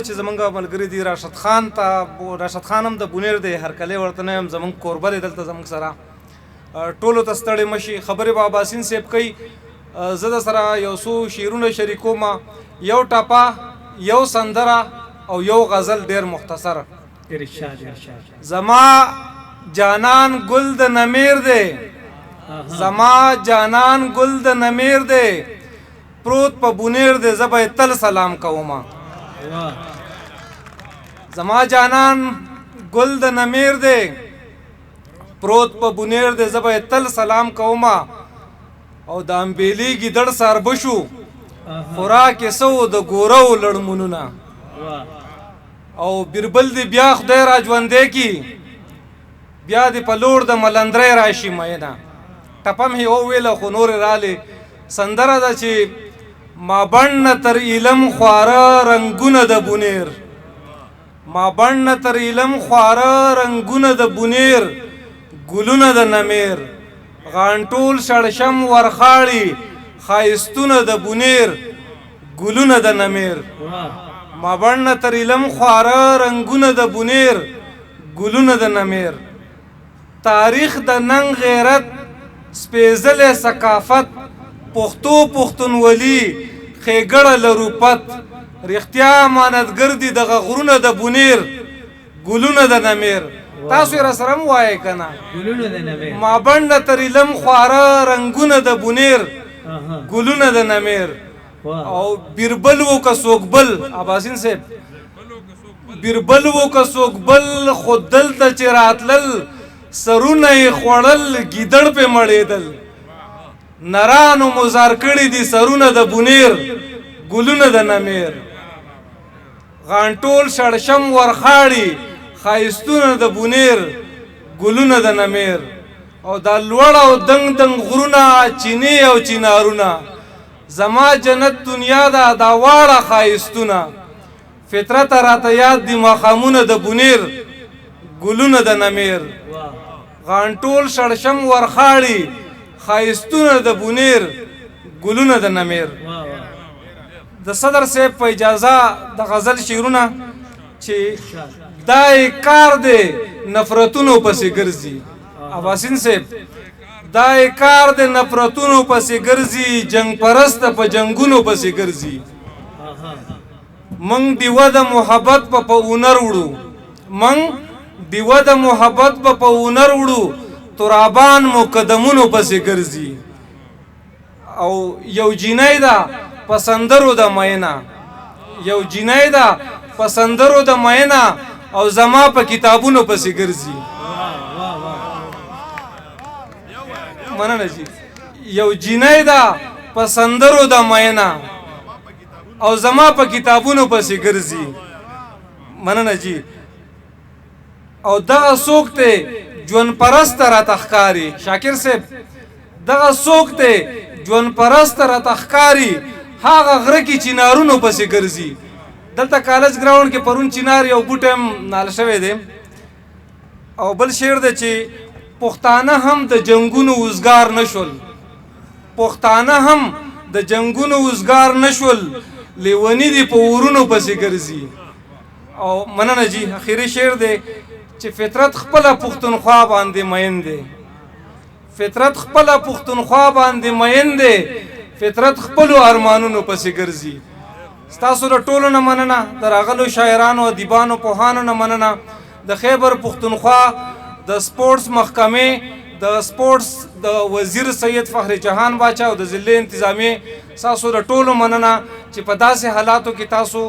چې زمونږ ملګری دی راشد خان ته راشد خان هم د بونیر دی هرکلی ورته نه یم زمونږ کوربه دی دلته زمونږ سره ټولو ته ستړی مشي خبرې به عباسین صاحب کوي زه د سره یو څو شعرونه شریکوم یو ټپه یو سندره او یو غزل ډېر مختصر زما جانان ګل د نمیر دی زما جانان ګل د نمیر دی پروت په بونیر دی زه به تل سلام کومه زما جانان ګل د نمیر دی پروت په بونیر دی زه به تل سلام کومه او د امبیلی ګیدړ ساربشو خوراک یې سو د ګورو لړمونونه او بیربل دی بیا خدای را ژوندی کی بیا دی په لور د ملندرۍ راشي میینه ټپه مې وویله خو نورې رالې سندره ده چې ما بڼ تر ایلم خواره رنګونه د بونیر ما بڼ تر ایلم خواره رنګونه د بونیر ګلونه د نمیر غانټول شړشم ورخاړي ښایستونه د بونیر ګلونه د نمیر ما بڼ تر ایلم خواره رنګونه د بونیر ګلونه د نمیر تاریخ د ننګ غیرت سپېڅلی ثقافت پښتو پښتونولي ښېګړه لروپت رښتیا امانتګر دي دغه غرونه د بونیر ګلونه د نمیر تاسو یې راسره هم وایئ که نه ما بڼ تر ایلم خواره رنګونه د بونیر ګلونه د نمیر او بیربل و که څوک بل عباسین صاحب بیربل و که څوک بل خو دلته چې راتلل سرونه یې خوړل ګیدړ پې مړېدل نرانو مزار کړي دي سرونه د بونیر ګلونه د نمیر غانټول شړشم ورخاړي ښایستونه د بونیر ګلونه د نمیر او دا لوړ او دنګ دنګ غرونه چینې او چینارونه زما جنت دنیا ده دا واړه ښایستونه فطرت راته یاد دي ماښامونه د بونیر ګلونه د نمیر غانټول شړشم ورخاړي ښایستونه د بونیر ګلونه د نمیر د صدر صاحب په اجازه د غزل شعرونه چې دا یې کار دی نفرتونو پسې ګرځي عباسین صاحب دا یې کار دی نفرتونو پسې ګرځي جنګ پرسته په جنګونو پسې ګرځي موږ ډیوه د محبت په هنر وړو موږ ډیوه د محبت په هنر وړو ترابان مو قدمونو پسې ګرځي او یو جینۍ ده په سندرو د میینه یو جینۍ ده په سندرو د میینه او زما په کتابونو پسې ګرځي مننه جی یو جینۍ ده په سندرو د میینه او زما په کتابونو پسې ګرځي مننه جی او دغه څوک دی ژوند پرسته راته ښکاري شاکر صاحب دغه څوک دی ژوند پرسته راته ښکاري هغه غره کې چینارونو پسې ګرځي دلته کالج ګراونډ کې پرون چینار یو بوټی هم نال شوی دی او بل شعر دی چې پښتانه هم د جنګونو اوزګار نه شول پښتانه هم د جنګونو اوزګار نه شول لیوني دي په ورونو پسې ګرځي او مننه جی اخیری شعر دی چې فطرت خپله پښتونخوا باندې مین دی فطرت خپله پښتونخوا باندې مین دی فطرت خپلو ارمانونو پسې ګرځي ستاسو د ټولو نه مننه د راغلو شاعرانو ادیبانو پوهانو نه مننه د خیبر پښتونخوا د سپورټس محکمې د سپورټس د وزیر سید فخر جهان باچا او د ضلع انتظامیې ستاسو د ټولو مننه چې په داسې حالاتو کې تاسو